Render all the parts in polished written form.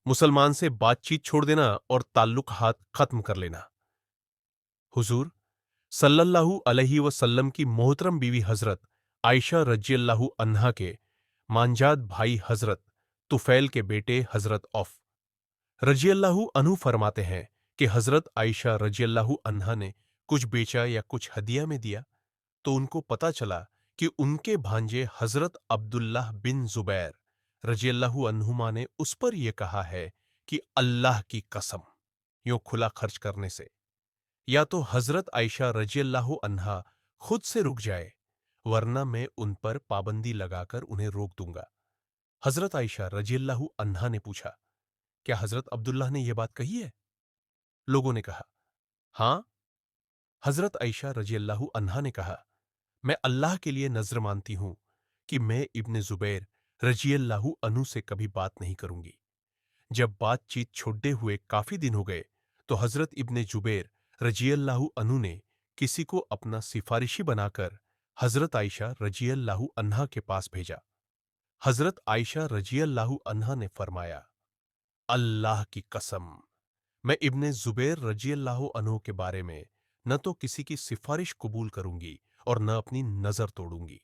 मुसलमान से बातचीत छोड़ देना और ताल्लुकात खत्म कर लेना। हुजूर सल्लल्लाहु अलैहि वसल्लम की मोहतरम बीवी हजरत आयशा रजियल्लाहु अन्हा के मांजाद भाई हजरत तुफैल के बेटे हजरत औफ रजियल्लाहु अन्हु फरमाते हैं कि हजरत आयशा रजियल्लाहु अन्हा ने कुछ बेचा या कुछ हदिया में दिया तो उनको पता चला कि उनके भांजे हजरत अब्दुल्लाह बिन जुबैर रजियल्लाहु अन्हुमा ने उस पर यह कहा है कि अल्लाह की कसम, यूं खुला खर्च करने से या तो हजरत आयशा रजियल्लाहु अन्हा खुद से रुक जाए, वरना मैं उन पर पाबंदी लगाकर उन्हें रोक दूंगा। हजरत आयशा रजियल्लाहु अन्हा ने पूछा, क्या हजरत अब्दुल्लाह ने यह बात कही है? लोगों ने कहा, हां। हजरत आयशा रजियल्लाहु अन्हा ने कहा, मैं अल्लाह के लिए नजर मानती हूं कि मैं इब्ने जुबैर रजियल्लाहु अन्हु से कभी बात नहीं करूंगी। जब बातचीत छोड़े हुए काफी दिन हो गए तो हजरत इब्ने जुबैर रजियल्लाहु अन्हु ने किसी को अपना सिफारिशी बनाकर हजरत आयशा रजियल्लाहु अन्हा के पास भेजा। हजरत आयशा रजियल्लाहु अन्हा ने फरमाया, अल्लाह की कसम, मैं इब्ने जुबैर रजियल्लाहु अन्हु के बारे में न तो किसी की सिफारिश कबूल करूंगी और न अपनी नजर तोड़ूंगी।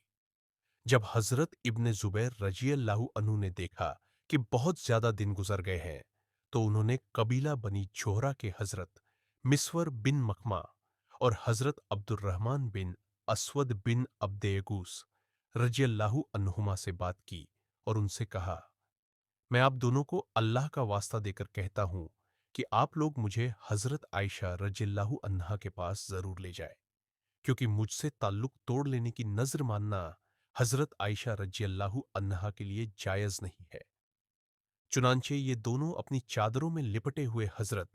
जब हजरत इब्ने जुबैर रजियल्लाहु अन्हु ने देखा कि बहुत ज्यादा दिन गुजर गए हैं तो उन्होंने कबीला बनी जोहरा के हजरत मिस्वर बिन मखमा और हजरत अब्दुर्रहमान बिन असवद बिन अब्देयगूस रजियल्लाहु अन्हुमा से बात की और उनसे कहा, मैं आप दोनों को अल्लाह का वास्ता देकर कहता हूं कि आप लोग मुझे हजरत आयशा रजियल्लाहु अन्हा के पास जरूर ले जाए, क्योंकि मुझसे ताल्लुक तोड़ लेने की नजर मानना हजरत आयशा रजियल्लाहु अन्हा के लिए जायज नहीं है। चुनांचे ये दोनों अपनी चादरों में लिपटे हुए हजरत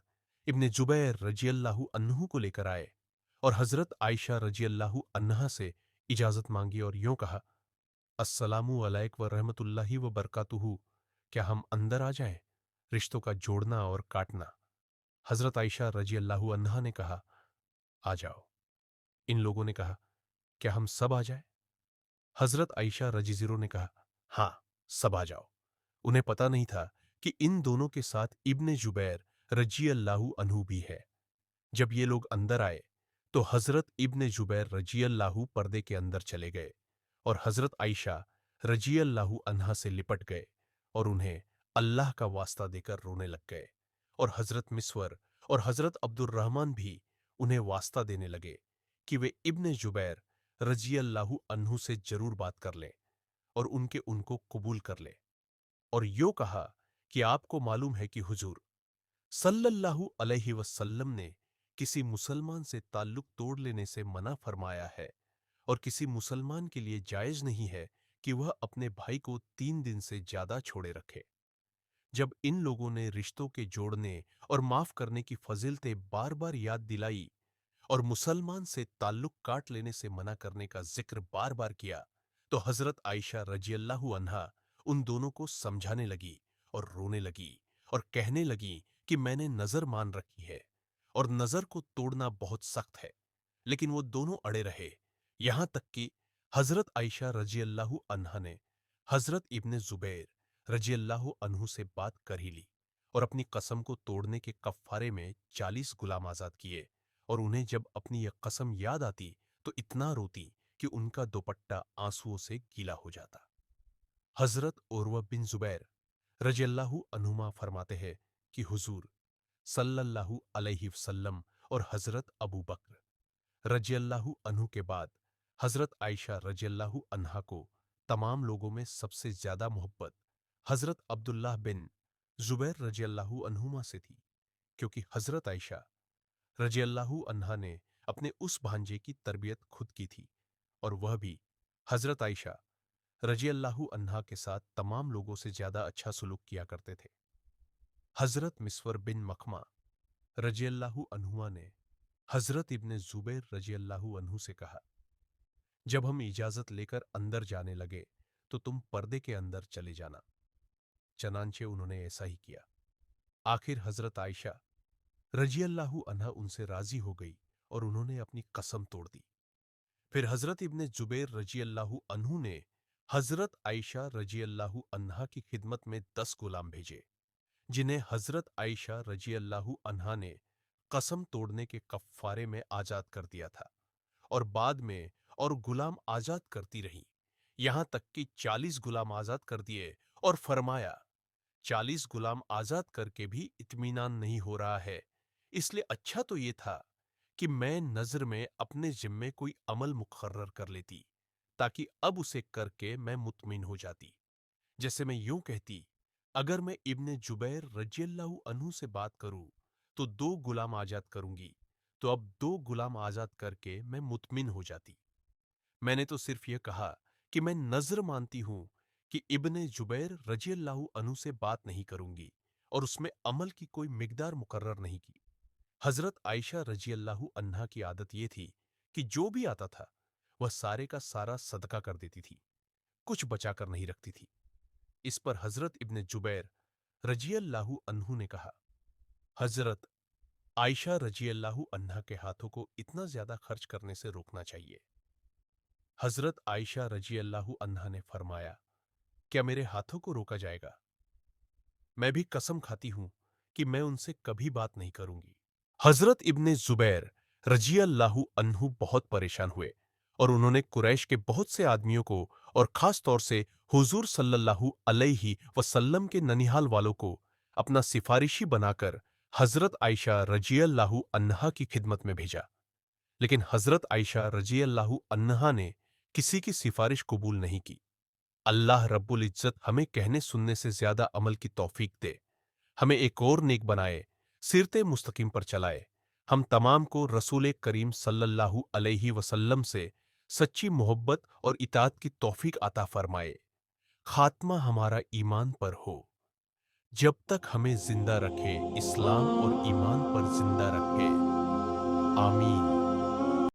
इब्ने जुबैर रजियल्लाहु अन्हु को लेकर आए और हजरत आयशा रजियल्लाहु अन्हा से इजाजत मांगी और यूं कहा, अस्सलामु अलैक व रहमतुल्लाहि व बरकातुहू, क्या हम अंदर आ जाएं? रिश्तों का जोड़ना और काटना। हजरत आयशा रजियल्लाहु अन्हा ने कहा, आ जाओ। इन लोगों ने कहा, क्या हम सब आ जाएं? हजरत आयशा रजीजिरो ने कहा, हां, सब आ जाओ। उन्हें पता नहीं था कि इन दोनों के साथ इब्ने जुबैर रजियल्लाहु अन्हु भी है। जब ये लोग अंदर आए तो हजरत इब्ने जुबैर रजियल्लाहु पर्दे के अंदर चले गए और हजरत आयशा रजियल्लाहु अन्हा से लिपट गए और उन्हें अल्लाह का वास्ता देकर रोने लग गए और हजरत मिस्वर और हजरत अब्दुर्रहमान भी उन्हें वास्ता देने लगे कि वे इब्ने जुबैर रजियल्लाहु अन्हु से जरूर बात कर लें और उनको कबूल कर ले और यो कहा कि आपको मालूम है कि हुजूर सल्लल्लाहु अलैहि वसल्लम ने किसी मुसलमान से ताल्लुक तोड़ लेने से मना फरमाया है और किसी मुसलमान के लिए जायज नहीं है कि वह अपने भाई को 3 दिन से ज्यादा छोड़े रखे। जब इन लोगों ने रिश्तों के जोड़ने और माफ करने की फजीलतें बार बार याद दिलाई और मुसलमान से ताल्लुक काट लेने से मना करने का जिक्र बार बार किया तो हजरत आयशा रजियल्लाहु अन्हा उन दोनों को समझाने लगी और रोने लगी और कहने लगी कि मैंने नजर मान रखी है और नजर को तोड़ना बहुत सख्त है। लेकिन वो दोनों अड़े रहे, यहां तक कि हजरत आयशा रजियल्लाहु अन्हा ने हजरत इब्ने जुबैर रजियल्लाहु अन्हु से बात कर ही ली और अपनी कसम को तोड़ने के कफ्फारे में 40 गुलाम आजाद किए और उन्हें जब अपनी यह कसम याद आती तो इतना रोती कि उनका दुपट्टा आंसुओं से गीला हो जाता। हजरत उर्वा बिन जुबैर रजियल्लाहु अन्हुमा फरमाते हैं कि हुजूर सल्लल्लाहु अलैहि वसल्लम और हजरत अबू बकर रजियल्लाहु अन्हु के बाद हजरत आयशा रजियल्लाहु अन्हा को तमाम लोगों में सबसे ज्यादा मोहब्बत हजरत अब्दुल्लाह बिन जुबैर रजियल्लाहु अन्हुमा से थी, क्योंकि हजरत आयशा रजियल्लाहु अन्हा ने अपने उस भांजे की तरबियत खुद की थी और वह भी हजरत आयशा रजियल्लाहु अन्हा के साथ तमाम लोगों से ज्यादा अच्छा सुलूक किया करते थे। हजरत मिस्वर बिन मखमा रजियल्लाहु अन्हुमा ने हजरत इब्ने जुबैर रजियल्लाहु अन्हु से कहा, जब हम इजाजत लेकर अंदर जाने लगे तो तुम पर्दे के अंदर चले जाना। चनांचे उन्होंने ऐसा ही किया। आखिर हजरत आयशा रजियल्लाहु अन्हा उनसे राजी हो गई और उन्होंने अपनी कसम तोड़ दी। फिर हजरत इब्ने जुबैर रजियल्लाहु अन्हु ने हजरत आयशा रजियल्लाहु अन्हा की खिदमत में 10 गुलाम भेजे। जिन्हें हजरत आयशा रजी अल्लाह अन्हा ने कसम तोड़ने के कफ्फारे में आजाद कर दिया था और बाद में और गुलाम आजाद करती रही, यहां तक कि 40 गुलाम आजाद कर दिए और फरमाया 40 गुलाम आजाद करके भी इत्मीनान नहीं हो रहा है, इसलिए अच्छा तो ये था कि मैं नजर में अपने जिम्मे कोई अमल मुकर्रर कर लेती ताकि अब उसे करके मैं मुतमिन हो जाती। जैसे मैं यूं कहती, अगर मैं इब्ने जुबैर रजियल्लाहु अन्हु से बात करूं तो 2 गुलाम आजाद करूंगी, तो अब 2 गुलाम आजाद करके मैं मुतमिन हो जाती। मैंने तो सिर्फ यह कहा कि मैं नजर मानती हूं कि इब्ने जुबैर रजियल्लाहु अन्हु से बात नहीं करूंगी और उसमें अमल की कोई मिकदार मुकर्रर नहीं की। हजरत आयशा रजियल्लाहु अन्हा की आदत यह थी कि जो भी आता था वह सारे का सारा सदका कर देती थी, कुछ बचाकर नहीं रखती थी। इस पर हजरत इब्ने जुबैर रजियल्लाहु अन्हु ने कहा, हजरत आयशा रजियल्लाहु अन्हा के हाथों को इतना ज्यादा खर्च करने से रोकना चाहिए। हजरत आयशा रजियल्लाहु अन्हा ने फरमाया, क्या मेरे हाथों को रोका जाएगा? मैं भी कसम खाती हूं कि मैं उनसे कभी बात नहीं करूंगी। हजरत इब्ने जुबैर रजियल्लाहु अन्हु बहुत परेशान हुए और उन्होंने कुरैश के बहुत से आदमियों को और खास तौर से हुजूर सल्लल्लाहु अलैहि वसल्लम के ननिहाल वालों को अपना सिफारिशी बनाकर हजरत आयशा रजियल्लाहु अन्हा की खिदमत में भेजा। लेकिन हजरत आयशा रजियल्लाहु अन्हा ने किसी की सिफारिश कबूल नहीं की। अल्लाह रब्बुल इज्जत हमें कहने सुनने से ज्यादा अमल की तौफीक दे, हमें एक और नेक बनाए, सिरते मुस्तकीम पर चलाए, हम तमाम को रसूल करीम सल्लल्लाहु अलैहि वसल्लम से सच्ची मोहब्बत और इताअत की तौफीक अता फरमाए। खात्मा हमारा ईमान पर हो, जब तक हमें जिंदा रखे इस्लाम और ईमान पर जिंदा रखे। आमीन।